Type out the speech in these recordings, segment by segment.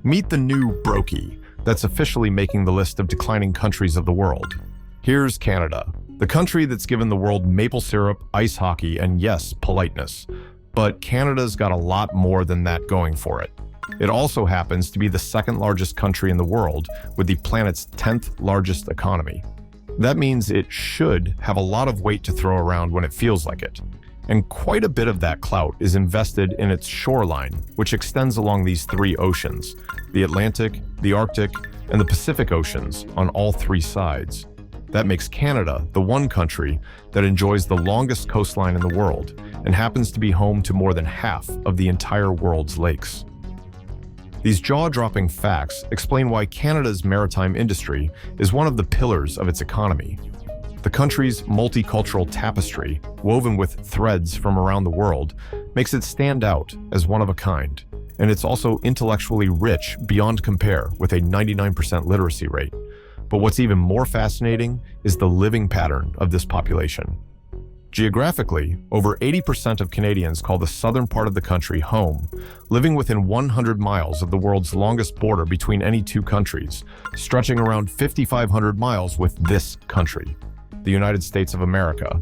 Meet the new brokey that's officially making the list of declining countries of the world. Here's Canada, the country that's given the world maple syrup, ice hockey, and yes, politeness. But Canada's got a lot more than that going for it. It also happens to be the second largest country in the world with the planet's 10th largest economy. That means it should have a lot of weight to throw around when it feels like it. And quite a bit of that clout is invested in its shoreline, which extends along these three oceans, the Atlantic, the Arctic, and the Pacific Oceans on all three sides. That makes Canada the one country that enjoys the longest coastline in the world and happens to be home to more than half of the entire world's lakes. These jaw-dropping facts explain why Canada's maritime industry is one of the pillars of its economy. The country's multicultural tapestry, woven with threads from around the world, makes it stand out as one of a kind, and it's also intellectually rich beyond compare with a 99% literacy rate. But what's even more fascinating is the living pattern of this population. Geographically, over 80% of Canadians call the southern part of the country home, living within 100 miles of the world's longest border between any two countries, stretching around 5,500 miles with this country, the United States of America.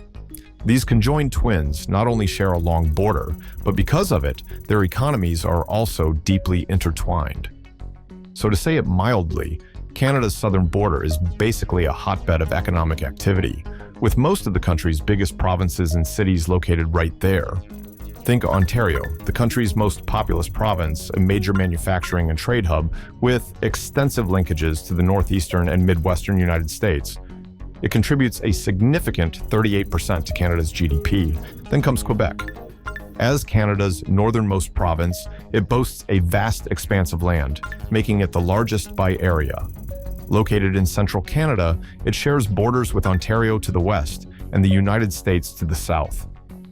These conjoined twins not only share a long border, but because of it, their economies are also deeply intertwined. So to say it mildly, Canada's southern border is basically a hotbed of economic activity, with most of the country's biggest provinces and cities located right there. Think Ontario, the country's most populous province, a major manufacturing and trade hub with extensive linkages to the northeastern and midwestern United States. It contributes a significant 38% to Canada's GDP. Then comes Quebec. As Canada's northernmost province, it boasts a vast expanse of land, making it the largest by area. Located in central Canada, it shares borders with Ontario to the west and the United States to the south.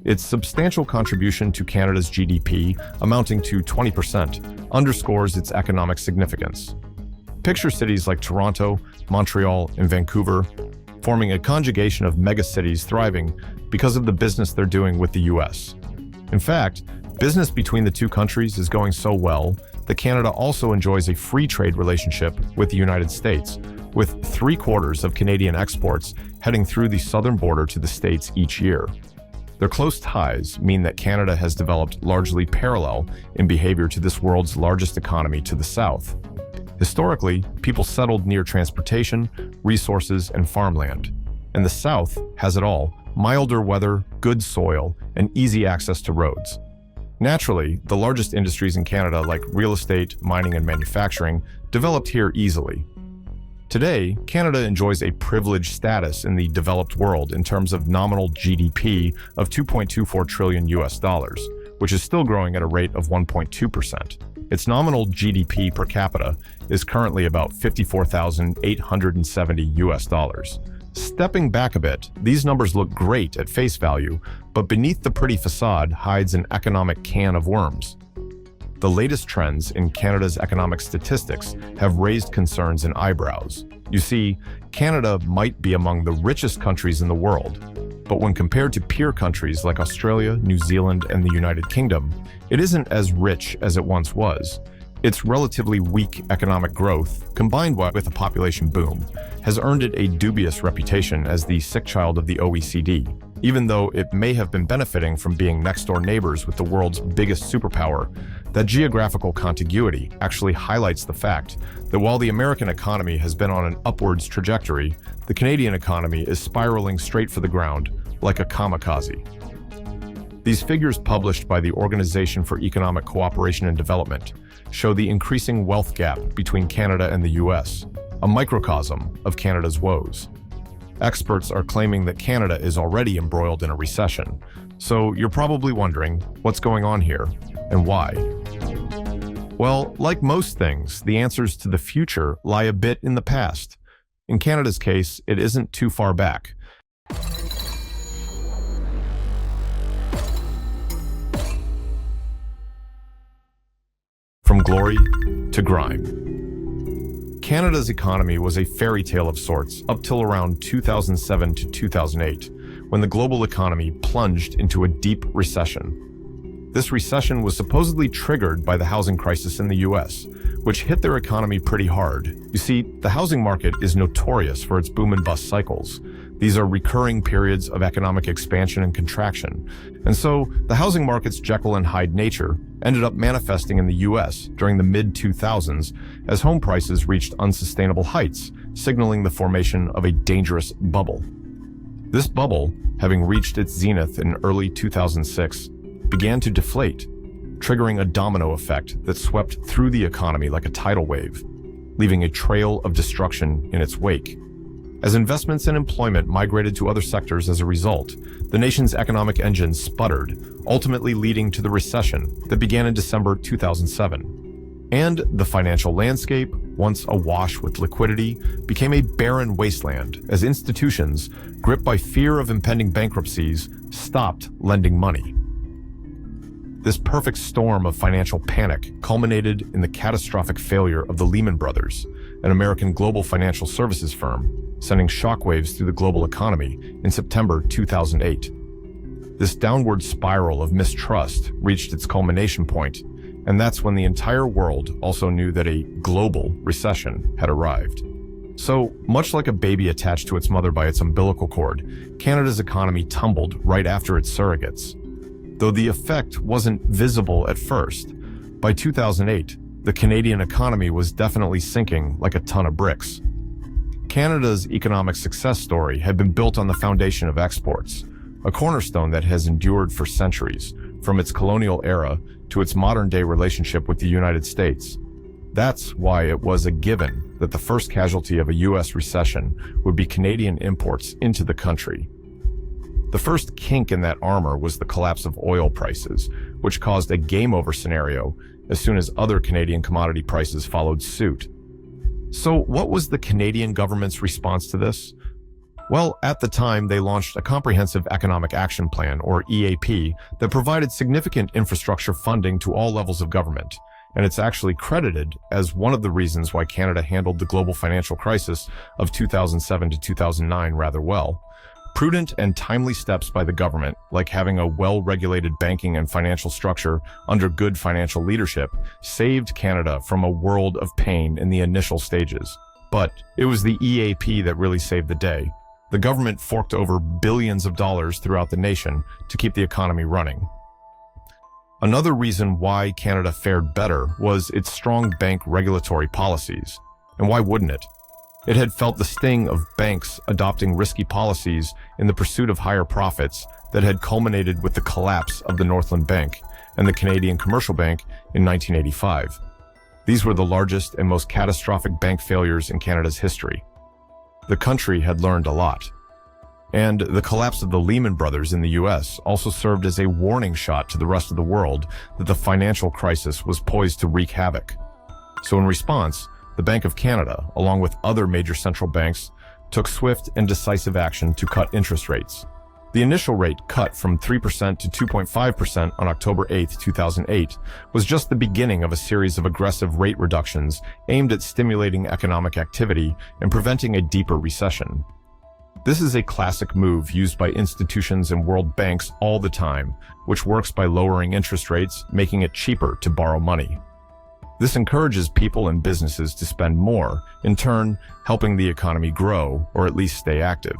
Its substantial contribution to Canada's GDP, amounting to 20%, underscores its economic significance. Picture cities like Toronto, Montreal, and Vancouver, forming a conjugation of megacities thriving because of the business they're doing with the US. In fact, business between the two countries is going so well that Canada also enjoys a free trade relationship with the United States, with 3/4 of Canadian exports heading through the southern border to the States each year. Their close ties mean that Canada has developed largely parallel in behavior to this world's largest economy to the south. Historically, people settled near transportation, resources, and farmland. And the South has it all: milder weather, good soil, and easy access to roads. Naturally, the largest industries in Canada, like real estate, mining, and manufacturing, developed here easily. Today, Canada enjoys a privileged status in the developed world in terms of nominal GDP of $2.24 trillion, which is still growing at a rate of 1.2%. Its nominal GDP per capita is currently about $54,870. Stepping back a bit, these numbers look great at face value, but beneath the pretty facade hides an economic can of worms. The latest trends in Canada's economic statistics have raised concerns and eyebrows. You see, Canada might be among the richest countries in the world, but when compared to peer countries like Australia, New Zealand, and the United Kingdom, it isn't as rich as it once was. Its relatively weak economic growth, combined with a population boom, has earned it a dubious reputation as the sick child of the OECD, even though it may have been benefiting from being next-door neighbors with the world's biggest superpower. That geographical contiguity actually highlights the fact that while the American economy has been on an upwards trajectory, the Canadian economy is spiraling straight for the ground, like a kamikaze. These figures published by the Organization for Economic Cooperation and Development show the increasing wealth gap between Canada and the US, a microcosm of Canada's woes. Experts are claiming that Canada is already embroiled in a recession, so you're probably wondering what's going on here and why. Well, like most things, the answers to the future lie a bit in the past. In Canada's case, it isn't too far back. From glory to grime. Canada's economy was a fairy tale of sorts up till around 2007 to 2008, when the global economy plunged into a deep recession. This recession was supposedly triggered by the housing crisis in the US, which hit their economy pretty hard. You see, the housing market is notorious for its boom and bust cycles. These are recurring periods of economic expansion and contraction. And so, the housing market's Jekyll and Hyde nature ended up manifesting in the US during the mid-2000s as home prices reached unsustainable heights, signaling the formation of a dangerous bubble. This bubble, having reached its zenith in early 2006, began to deflate, triggering a domino effect that swept through the economy like a tidal wave, leaving a trail of destruction in its wake. As investments and employment migrated to other sectors as a result, the nation's economic engine sputtered, ultimately leading to the recession that began in December 2007. And the financial landscape, once awash with liquidity, became a barren wasteland as institutions, gripped by fear of impending bankruptcies, stopped lending money. This perfect storm of financial panic culminated in the catastrophic failure of the Lehman Brothers, an American global financial services firm, sending shockwaves through the global economy in September 2008. This downward spiral of mistrust reached its culmination point, and that's when the entire world also knew that a global recession had arrived. So, much like a baby attached to its mother by its umbilical cord, Canada's economy tumbled right after its surrogates. Though the effect wasn't visible at first, by 2008, the Canadian economy was definitely sinking like a ton of bricks. Canada's economic success story had been built on the foundation of exports, a cornerstone that has endured for centuries, from its colonial era to its modern-day relationship with the United States. That's why it was a given that the first casualty of a U.S. recession would be Canadian imports into the country. The first kink in that armor was the collapse of oil prices, which caused a game-over scenario as soon as other Canadian commodity prices followed suit. So what was the Canadian government's response to this? Well, at the time, they launched a comprehensive economic action plan, or EAP, that provided significant infrastructure funding to all levels of government. And it's actually credited as one of the reasons why Canada handled the global financial crisis of 2007 to 2009 rather well. Prudent and timely steps by the government, like having a well-regulated banking and financial structure under good financial leadership, saved Canada from a world of pain in the initial stages. But it was the EAP that really saved the day. The government forked over billions of dollars throughout the nation to keep the economy running. Another reason why Canada fared better was its strong bank regulatory policies. And why wouldn't it? It had felt the sting of banks adopting risky policies in the pursuit of higher profits that had culminated with the collapse of the Northland Bank and the Canadian Commercial Bank in 1985. These were the largest and most catastrophic bank failures in Canada's history. The country had learned a lot. And the collapse of the Lehman Brothers in the US also served as a warning shot to the rest of the world that the financial crisis was poised to wreak havoc. So in response, the Bank of Canada, along with other major central banks, took swift and decisive action to cut interest rates. The initial rate cut from 3% to 2.5% on October 8, 2008, was just the beginning of a series of aggressive rate reductions aimed at stimulating economic activity and preventing a deeper recession. This is a classic move used by institutions and world banks all the time, which works by lowering interest rates, making it cheaper to borrow money. This encourages people and businesses to spend more, in turn, helping the economy grow or at least stay active.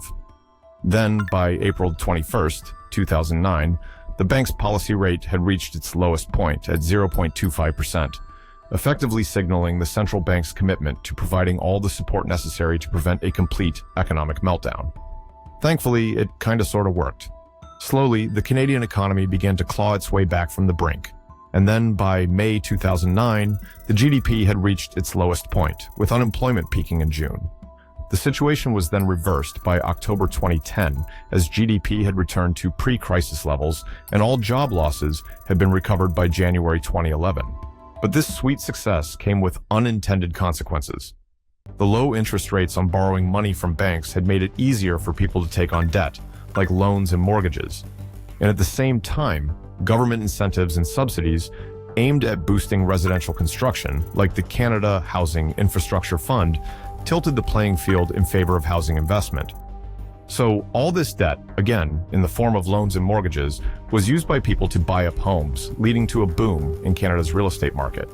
Then, by April 21, 2009, the bank's policy rate had reached its lowest point at 0.25%, effectively signaling the central bank's commitment to providing all the support necessary to prevent a complete economic meltdown. Thankfully, it kinda sorta worked. Slowly, the Canadian economy began to claw its way back from the brink. And then by May 2009, the GDP had reached its lowest point, with unemployment peaking in June. The situation was then reversed by October 2010, as GDP had returned to pre-crisis levels and all job losses had been recovered by January 2011. But this sweet success came with unintended consequences. The low interest rates on borrowing money from banks had made it easier for people to take on debt, like loans and mortgages. And at the same time, government incentives and subsidies aimed at boosting residential construction, like the Canada Housing Infrastructure Fund, tilted the playing field in favor of housing investment. So all this debt, again, in the form of loans and mortgages, was used by people to buy up homes, leading to a boom in Canada's real estate market.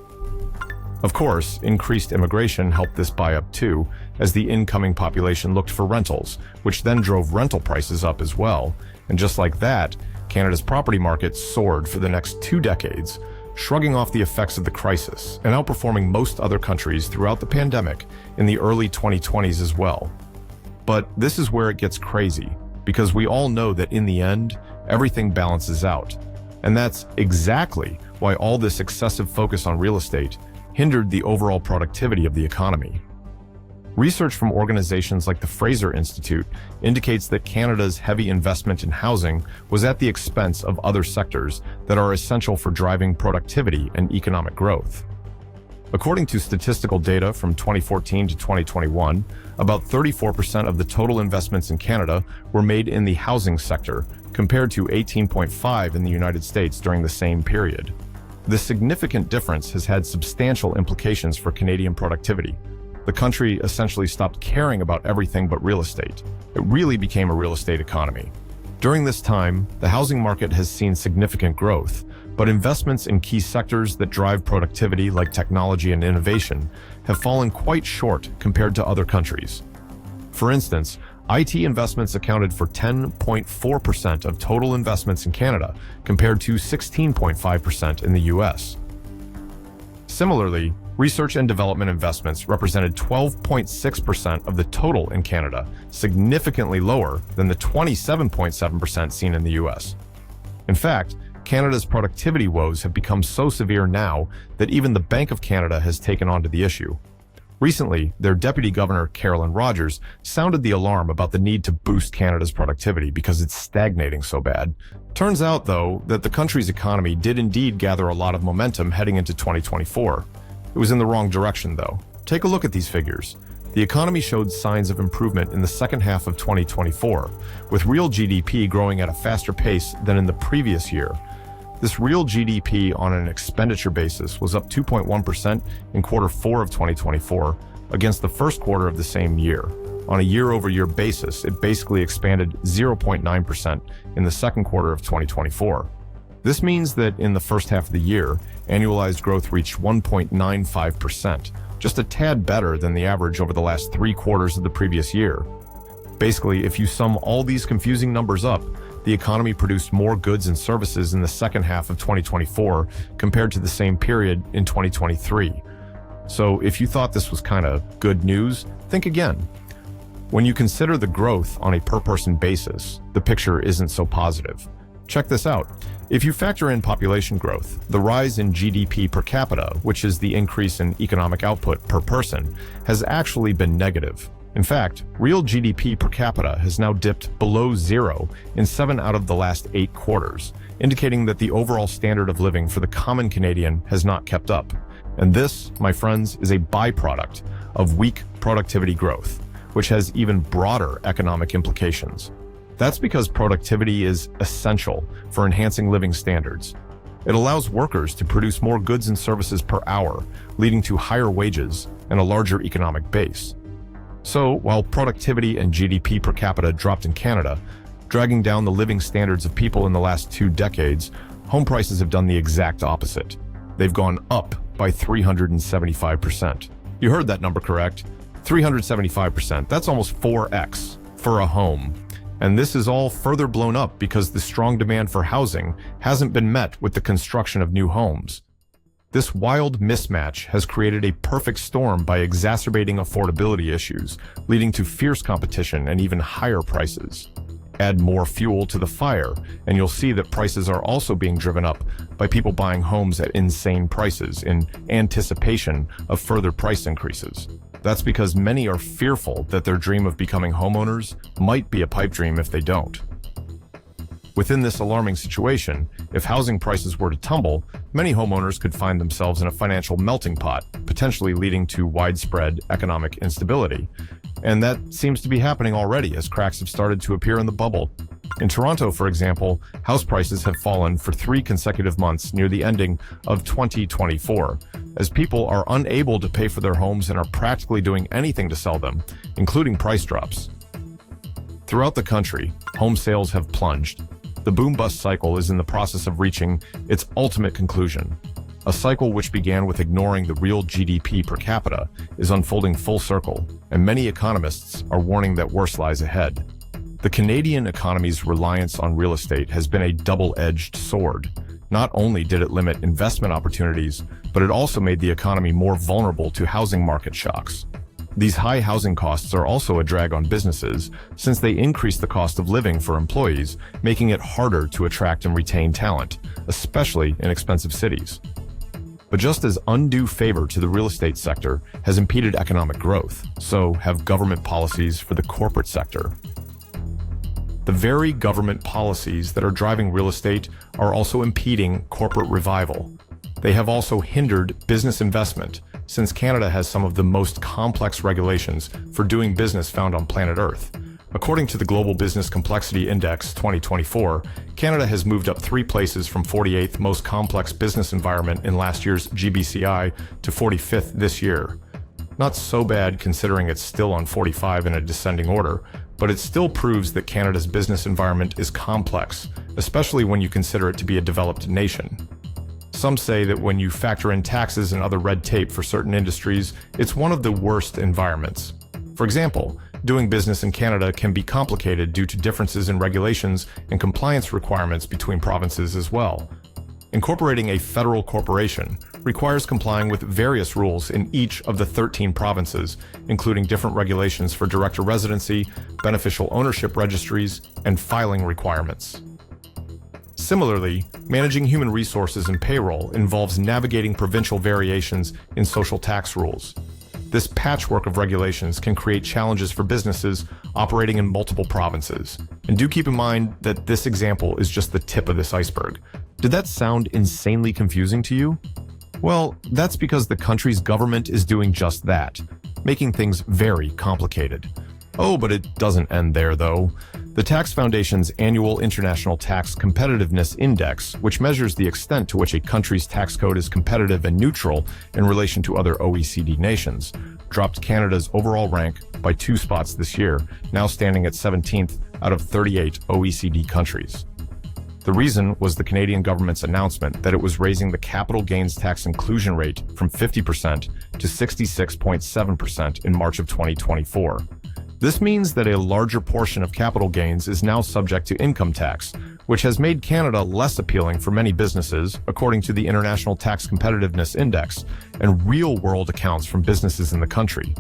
Of course, increased immigration helped this buy-up too, as the incoming population looked for rentals, which then drove rental prices up as well. And just like that, Canada's property market soared for the next 2 decades, shrugging off the effects of the crisis and outperforming most other countries throughout the pandemic in the early 2020s as well. But this is where it gets crazy, because we all know that in the end, everything balances out. And that's exactly why all this excessive focus on real estate hindered the overall productivity of the economy. Research from organizations like the Fraser Institute indicates that Canada's heavy investment in housing was at the expense of other sectors that are essential for driving productivity and economic growth. According to statistical data from 2014 to 2021, about 34% of the total investments in Canada were made in the housing sector, compared to 18.5% in the United States during the same period. This significant difference has had substantial implications for Canadian productivity. The country essentially stopped caring about everything but real estate. It really became a real estate economy. During this time, the housing market has seen significant growth, but investments in key sectors that drive productivity like technology and innovation have fallen quite short compared to other countries. For instance, IT investments accounted for 10.4% of total investments in Canada, compared to 16.5% in the US. Similarly, research and development investments represented 12.6% of the total in Canada, significantly lower than the 27.7% seen in the US. In fact, Canada's productivity woes have become so severe now that even the Bank of Canada has taken on to the issue. Recently, their Deputy Governor, Carolyn Rogers, sounded the alarm about the need to boost Canada's productivity because it's stagnating so bad. Turns out, though, that the country's economy did indeed gather a lot of momentum heading into 2024. It was in the wrong direction, though. Take a look at these figures. The economy showed signs of improvement in the second half of 2024, with real GDP growing at a faster pace than in the previous year. This real GDP on an expenditure basis was up 2.1% in Q4 of 2024 against the first quarter of the same year. On a year-over-year basis, it basically expanded 0.9% in the second quarter of 2024. This means that in the first half of the year, annualized growth reached 1.95%, just a tad better than the average over the last 3 quarters of the previous year. Basically, if you sum all these confusing numbers up, the economy produced more goods and services in the second half of 2024 compared to the same period in 2023. So if you thought this was kind of good news, think again. When you consider the growth on a per-person basis, the picture isn't so positive. Check this out. If you factor in population growth, the rise in GDP per capita, which is the increase in economic output per person, has actually been negative. In fact, real GDP per capita has now dipped below 0 in 7 out of the last 8 quarters, indicating that the overall standard of living for the common Canadian has not kept up. And this, my friends, is a byproduct of weak productivity growth, which has even broader economic implications. That's because productivity is essential for enhancing living standards. It allows workers to produce more goods and services per hour, leading to higher wages and a larger economic base. So, while productivity and GDP per capita dropped in Canada, dragging down the living standards of people in the last 2 decades, home prices have done the exact opposite. They've gone up by 375%. You heard that number correct? 375%. That's almost 4x for a home. And this is all further blown up because the strong demand for housing hasn't been met with the construction of new homes. This wild mismatch has created a perfect storm by exacerbating affordability issues, leading to fierce competition and even higher prices. Add more fuel to the fire, and you'll see that prices are also being driven up by people buying homes at insane prices in anticipation of further price increases. That's because many are fearful that their dream of becoming homeowners might be a pipe dream if they don't. Within this alarming situation, if housing prices were to tumble, many homeowners could find themselves in a financial melting pot, potentially leading to widespread economic instability. And that seems to be happening already as cracks have started to appear in the bubble. In Toronto, for example, house prices have fallen for 3 consecutive months near the ending of 2024, as people are unable to pay for their homes and are practically doing anything to sell them, including price drops. Throughout the country, home sales have plunged. The boom-bust cycle is in the process of reaching its ultimate conclusion. A cycle which began with ignoring the real GDP per capita is unfolding full circle, and many economists are warning that worse lies ahead. The Canadian economy's reliance on real estate has been a double-edged sword. Not only did it limit investment opportunities, but it also made the economy more vulnerable to housing market shocks. These high housing costs are also a drag on businesses, since they increase the cost of living for employees, making it harder to attract and retain talent, especially in expensive cities. But just as undue favor to the real estate sector has impeded economic growth, so have government policies for the corporate sector. The very government policies that are driving real estate are also impeding corporate revival. They have also hindered business investment, since Canada has some of the most complex regulations for doing business found on planet Earth. According to the Global Business Complexity Index 2024, Canada has moved up 3 places from 48th most complex business environment in last year's GBCI to 45th this year. Not so bad considering it's still on 45 in a descending order, but it still proves that Canada's business environment is complex, especially when you consider it to be a developed nation. Some say that when you factor in taxes and other red tape for certain industries, it's one of the worst environments. For example, doing business in Canada can be complicated due to differences in regulations and compliance requirements between provinces as well. Incorporating a federal corporation requires complying with various rules in each of the 13 provinces, including different regulations for director residency, beneficial ownership registries, and filing requirements. Similarly, managing human resources and payroll involves navigating provincial variations in social tax rules. This patchwork of regulations can create challenges for businesses operating in multiple provinces. And do keep in mind that this example is just the tip of this iceberg. Did that sound insanely confusing to you? Well, that's because the country's government is doing just that, making things very complicated. Oh, but it doesn't end there, though. The Tax Foundation's annual International Tax Competitiveness Index, which measures the extent to which a country's tax code is competitive and neutral in relation to other OECD nations, dropped Canada's overall rank by 2 spots this year, now standing at 17th out of 38 OECD countries. The reason was the Canadian government's announcement that it was raising the capital gains tax inclusion rate from 50% to 66.7% in March of 2024. This means that a larger portion of capital gains is now subject to income tax, which has made Canada less appealing for many businesses, according to the International Tax Competitiveness Index, and real-world accounts from businesses in the country.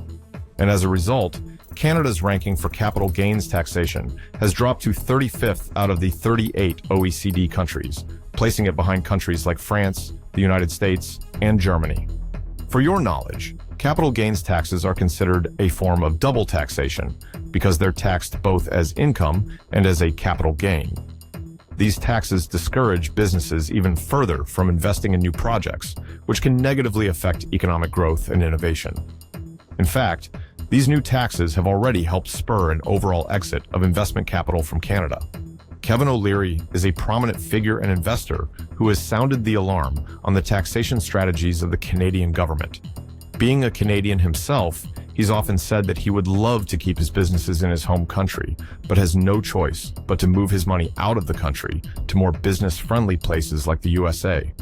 And as a result, Canada's ranking for capital gains taxation has dropped to 35th out of the 38 OECD countries, placing it behind countries like France, the United States, and Germany. For your knowledge, capital gains taxes are considered a form of double taxation because they're taxed both as income and as a capital gain. These taxes discourage businesses even further from investing in new projects, which can negatively affect economic growth and innovation. In fact, these new taxes have already helped spur an overall exit of investment capital from Canada. Kevin O'Leary is a prominent figure and investor who has sounded the alarm on the taxation strategies of the Canadian government. Being a Canadian himself, he's often said that he would love to keep his businesses in his home country, but has no choice but to move his money out of the country to more business-friendly places like the USA.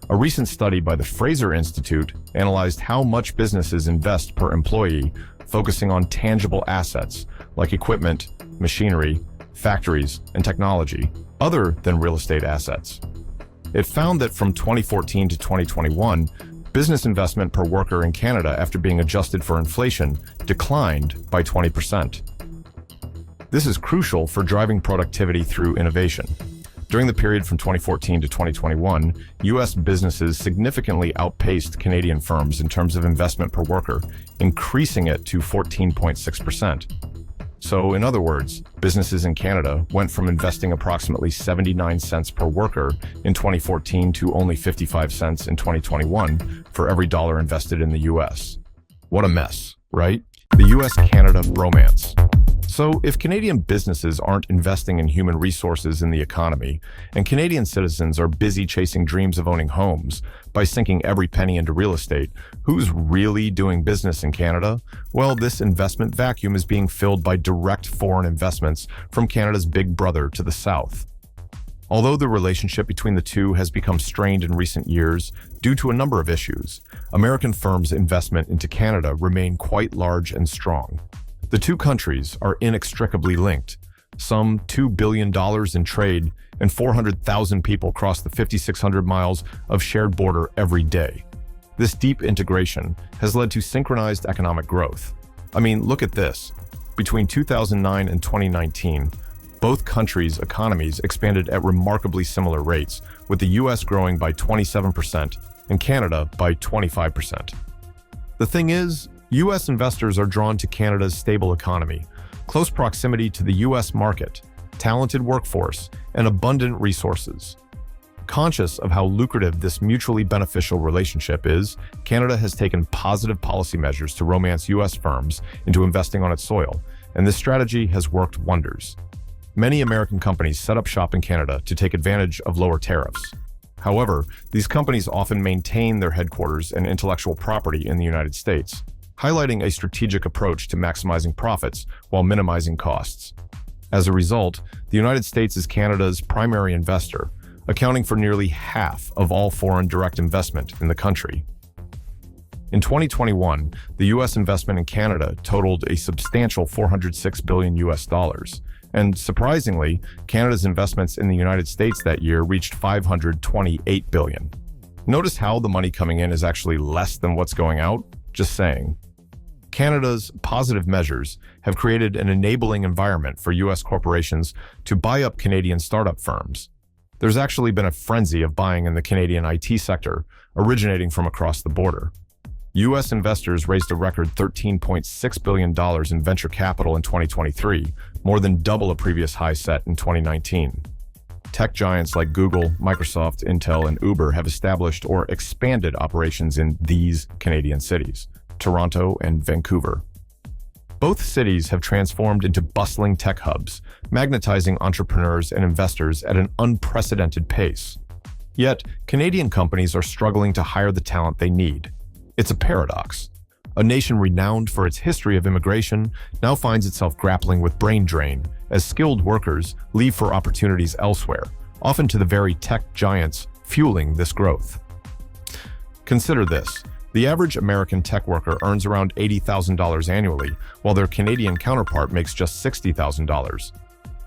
A recent study by the Fraser Institute analyzed how much businesses invest per employee, focusing on tangible assets like equipment, machinery, factories, and technology, other than real estate assets. It found that from 2014 to 2021, business investment per worker in Canada after being adjusted for inflation declined by 20%. This is crucial for driving productivity through innovation. During the period from 2014 to 2021, U.S. businesses significantly outpaced Canadian firms in terms of investment per worker, increasing it to 14.6%. So, in other words, businesses in Canada went from investing approximately 79 cents per worker in 2014 to only 55 cents in 2021 for every dollar invested in the U.S. What a mess, right? The U.S.-Canada romance. So, if Canadian businesses aren't investing in human resources in the economy, and Canadian citizens are busy chasing dreams of owning homes by sinking every penny into real estate, who's really doing business in Canada? Well, this investment vacuum is being filled by direct foreign investments from Canada's big brother to the south. Although the relationship between the two has become strained in recent years due to a number of issues, American firms' investment into Canada remain quite large and strong. The two countries are inextricably linked. Some $2 billion in trade and 400,000 people cross the 5,600 miles of shared border every day. This deep integration has led to synchronized economic growth. I mean, look at this. Between 2009 and 2019, both countries' economies expanded at remarkably similar rates, with the US growing by 27% and Canada by 25%. The thing is, US investors are drawn to Canada's stable economy, close proximity to the US market, talented workforce, and abundant resources. Conscious of how lucrative this mutually beneficial relationship is, Canada has taken positive policy measures to romance US firms into investing on its soil, and this strategy has worked wonders. Many American companies set up shop in Canada to take advantage of lower tariffs. However, these companies often maintain their headquarters and intellectual property in the United States, highlighting a strategic approach to maximizing profits while minimizing costs. As a result, the United States is Canada's primary investor, accounting for nearly half of all foreign direct investment in the country. In 2021, the U.S. investment in Canada totaled a substantial $406 billion US, and surprisingly, Canada's investments in the United States that year reached $528 billion. Notice how the money coming in is actually less than what's going out? Just saying. Canada's positive measures have created an enabling environment for U.S. corporations to buy up Canadian startup firms. There's actually been a frenzy of buying in the Canadian IT sector, originating from across the border. U.S. investors raised a record $13.6 billion in venture capital in 2023, more than double a previous high set in 2019. Tech giants like Google, Microsoft, Intel, and Uber have established or expanded operations in these Canadian cities, Toronto and Vancouver. Both cities have transformed into bustling tech hubs, magnetizing entrepreneurs and investors at an unprecedented pace. Yet, Canadian companies are struggling to hire the talent they need. It's a paradox. A nation renowned for its history of immigration now finds itself grappling with brain drain as skilled workers leave for opportunities elsewhere, often to the very tech giants fueling this growth. Consider this. The average American tech worker earns around $80,000 annually, while their Canadian counterpart makes just $60,000.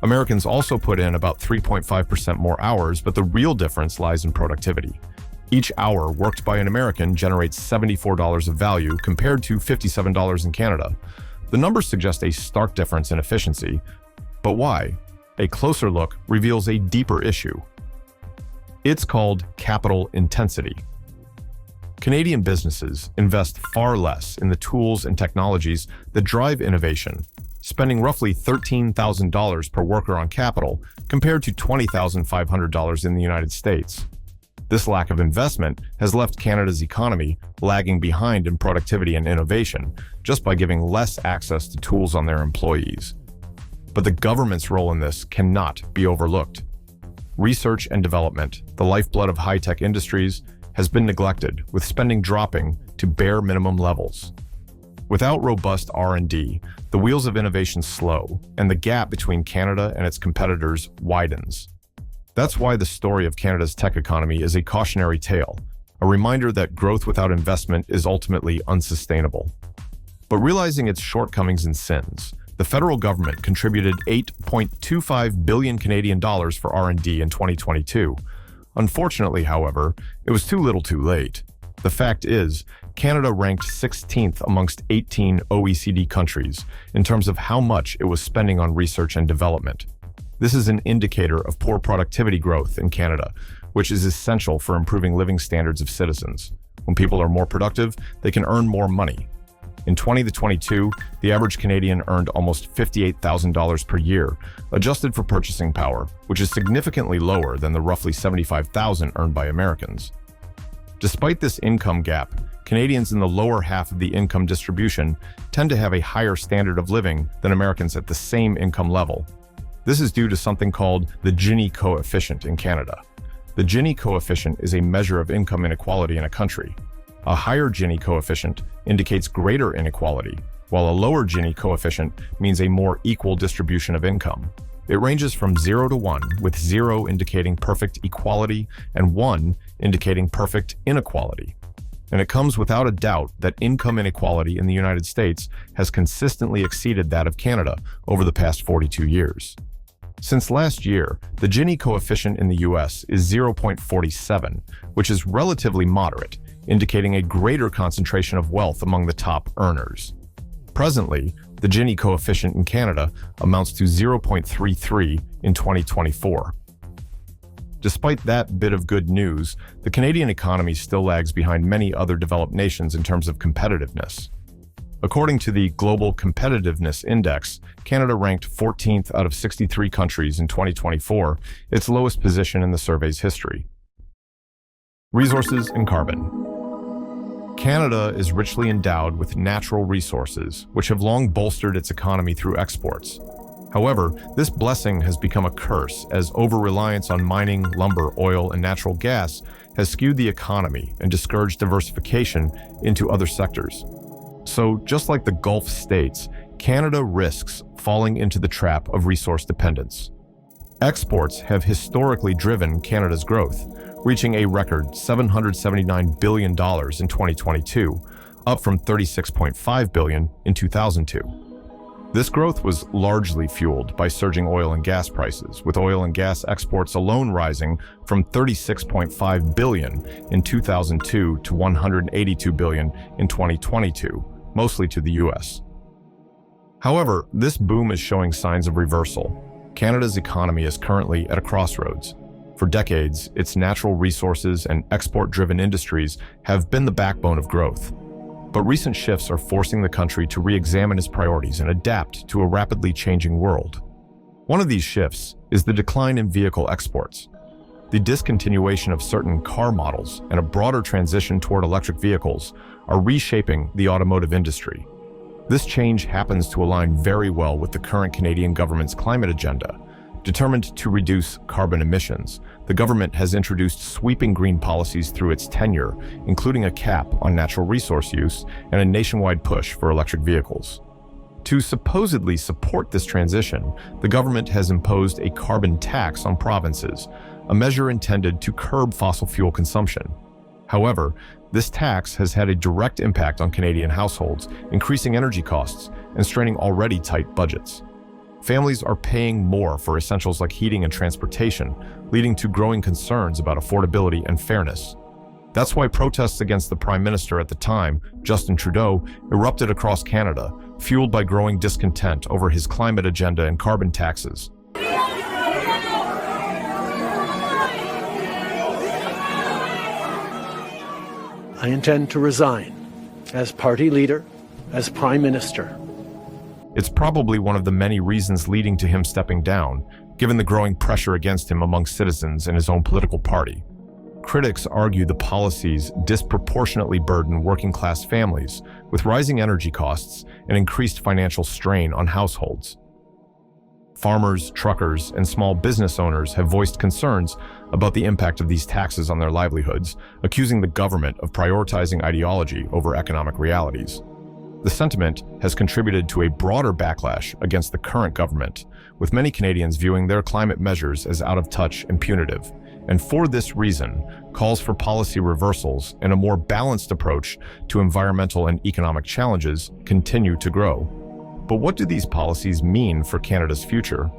Americans also put in about 3.5% more hours, but the real difference lies in productivity. Each hour worked by an American generates $74 of value compared to $57 in Canada. The numbers suggest a stark difference in efficiency. But why? A closer look reveals a deeper issue. It's called capital intensity. Canadian businesses invest far less in the tools and technologies that drive innovation, spending roughly $13,000 per worker on capital compared to $20,500 in the United States. This lack of investment has left Canada's economy lagging behind in productivity and innovation just by giving less access to tools on their employees. But the government's role in this cannot be overlooked. Research and development, the lifeblood of high-tech industries, has been neglected, with spending dropping to bare minimum levels. Without robust R&D, the wheels of innovation slow, and the gap between Canada and its competitors widens. That's why the story of Canada's tech economy is a cautionary tale, a reminder that growth without investment is ultimately unsustainable. But realizing its shortcomings and sins, the federal government contributed $8.25 billion Canadian dollars for R&D in 2022. Unfortunately, however, it was too little too late. The fact is, Canada ranked 16th amongst 18 OECD countries in terms of how much it was spending on research and development. This is an indicator of poor productivity growth in Canada, which is essential for improving living standards of citizens. When people are more productive, they can earn more money. In 2022, the average Canadian earned almost $58,000 per year, adjusted for purchasing power, which is significantly lower than the roughly $75,000 earned by Americans. Despite this income gap, Canadians in the lower half of the income distribution tend to have a higher standard of living than Americans at the same income level. This is due to something called the Gini coefficient in Canada. The Gini coefficient is a measure of income inequality in a country. A higher Gini coefficient indicates greater inequality, while a lower Gini coefficient means a more equal distribution of income. It ranges from 0 to 1, with 0 indicating perfect equality and 1 indicating perfect inequality. And it comes without a doubt that income inequality in the United States has consistently exceeded that of Canada over the past 42 years. Since last year, the Gini coefficient in the US is 0.47, which is relatively moderate, indicating a greater concentration of wealth among the top earners. Presently, the Gini coefficient in Canada amounts to 0.33 in 2024. Despite that bit of good news, the Canadian economy still lags behind many other developed nations in terms of competitiveness. According to the Global Competitiveness Index, Canada ranked 14th out of 63 countries in 2024, its lowest position in the survey's history. Resources and carbon. Canada is richly endowed with natural resources, which have long bolstered its economy through exports. However, this blessing has become a curse as over-reliance on mining, lumber, oil, and natural gas has skewed the economy and discouraged diversification into other sectors. So, just like the Gulf states, Canada risks falling into the trap of resource dependence. Exports have historically driven Canada's growth, reaching a record $779 billion in 2022, up from $36.5 billion in 2002. This growth was largely fueled by surging oil and gas prices, with oil and gas exports alone rising from $36.5 billion in 2002 to $182 billion in 2022, mostly to the US. However, this boom is showing signs of reversal. Canada's economy is currently at a crossroads. For decades, its natural resources and export-driven industries have been the backbone of growth. But recent shifts are forcing the country to re-examine its priorities and adapt to a rapidly changing world. One of these shifts is the decline in vehicle exports. The discontinuation of certain car models and a broader transition toward electric vehicles are reshaping the automotive industry. This change happens to align very well with the current Canadian government's climate agenda. Determined to reduce carbon emissions, the government has introduced sweeping green policies through its tenure, including a cap on natural resource use and a nationwide push for electric vehicles. To supposedly support this transition, the government has imposed a carbon tax on provinces, a measure intended to curb fossil fuel consumption. However, this tax has had a direct impact on Canadian households, increasing energy costs and straining already tight budgets. Families are paying more for essentials like heating and transportation, leading to growing concerns about affordability and fairness. That's why protests against the Prime Minister at the time, Justin Trudeau, erupted across Canada, fueled by growing discontent over his climate agenda and carbon taxes. I intend to resign as party leader, as Prime Minister. It's probably one of the many reasons leading to him stepping down, given the growing pressure against him among citizens and his own political party. Critics argue the policies disproportionately burden working-class families, with rising energy costs and increased financial strain on households. Farmers, truckers, and small business owners have voiced concerns about the impact of these taxes on their livelihoods, accusing the government of prioritizing ideology over economic realities. The sentiment has contributed to a broader backlash against the current government, with many Canadians viewing their climate measures as out of touch and punitive. And for this reason, calls for policy reversals and a more balanced approach to environmental and economic challenges continue to grow. But what do these policies mean for Canada's future?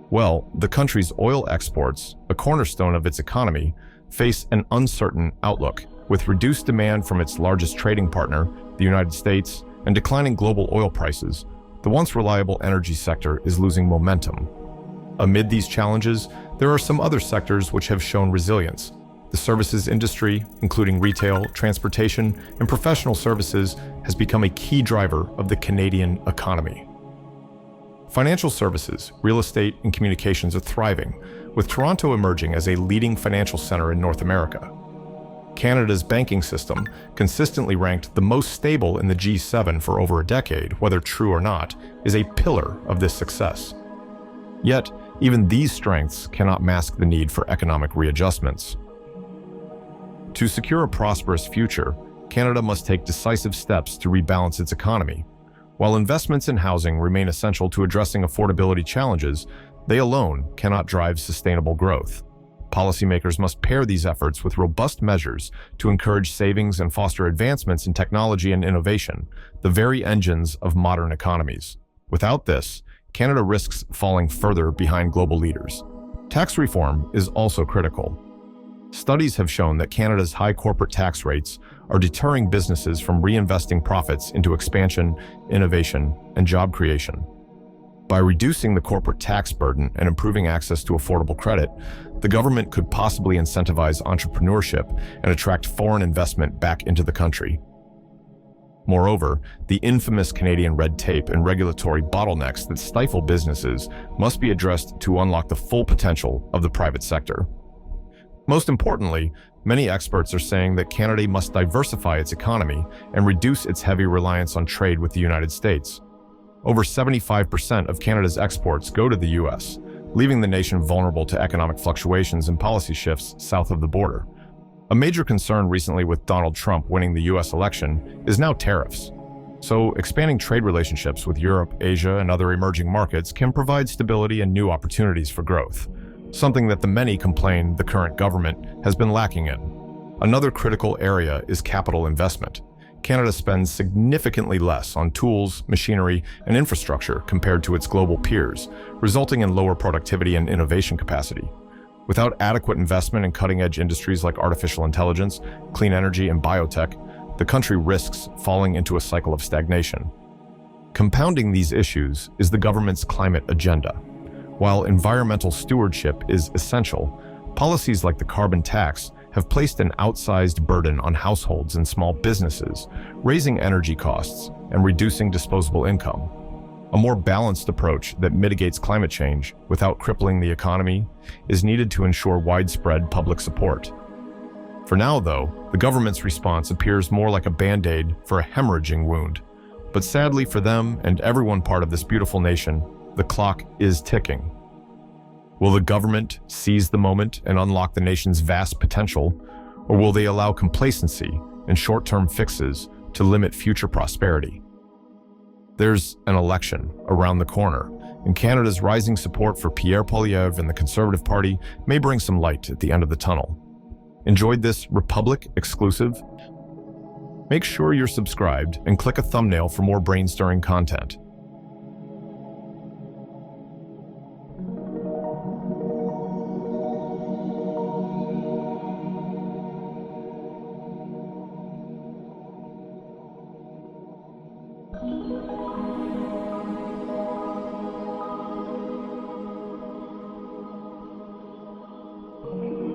Well, the country's oil exports, a cornerstone of its economy, face an uncertain outlook, with reduced demand from its largest trading partner, the United States, and declining global oil prices. The once reliable energy sector is losing momentum. Amid these challenges, there are some other sectors which have shown resilience. The services industry, including retail, transportation, and professional services, has become a key driver of the Canadian economy. Financial services, real estate, and communications are thriving, with Toronto emerging as a leading financial center in North America. Canada's banking system, consistently ranked the most stable in the G7 for over a decade, whether true or not, is a pillar of this success. Yet, even these strengths cannot mask the need for economic readjustments. To secure a prosperous future, Canada must take decisive steps to rebalance its economy. While investments in housing remain essential to addressing affordability challenges, They alone cannot drive sustainable growth. Policymakers must pair these efforts with robust measures to encourage savings and foster advancements in technology and innovation, the very engines of modern economies. Without this, Canada risks falling further behind global leaders. Tax reform is also critical. Studies have shown that Canada's high corporate tax rates are deterring businesses from reinvesting profits into expansion, innovation, and job creation. By reducing the corporate tax burden and improving access to affordable credit, the government could possibly incentivize entrepreneurship and attract foreign investment back into the country. Moreover, the infamous Canadian red tape and regulatory bottlenecks that stifle businesses must be addressed to unlock the full potential of the private sector. Most importantly, many experts are saying that Canada must diversify its economy and reduce its heavy reliance on trade with the United States. Over 75% of Canada's exports go to the U.S., leaving the nation vulnerable to economic fluctuations and policy shifts south of the border. A major concern recently with Donald Trump winning the U.S. election is now tariffs. So, expanding trade relationships with Europe, Asia, and other emerging markets can provide stability and new opportunities for growth, something that the many complain the current government has been lacking in. Another critical area is capital investment. Canada spends significantly less on tools, machinery, and infrastructure compared to its global peers, resulting in lower productivity and innovation capacity. Without adequate investment in cutting-edge industries like artificial intelligence, clean energy, and biotech, the country risks falling into a cycle of stagnation. Compounding these issues is the government's climate agenda. While environmental stewardship is essential, policies like the carbon tax have placed an outsized burden on households and small businesses, raising energy costs and reducing disposable income. A more balanced approach that mitigates climate change without crippling the economy is needed to ensure widespread public support. For now, though, the government's response appears more like a band-aid for a hemorrhaging wound. But sadly for them and everyone part of this beautiful nation, the clock is ticking. Will the government seize the moment and unlock the nation's vast potential, or will they allow complacency and short-term fixes to limit future prosperity? There's an election around the corner, and Canada's rising support for Pierre Poilievre and the Conservative Party may bring some light at the end of the tunnel. Enjoyed this Republic exclusive? Make sure you're subscribed and click a thumbnail for more brain-stirring content.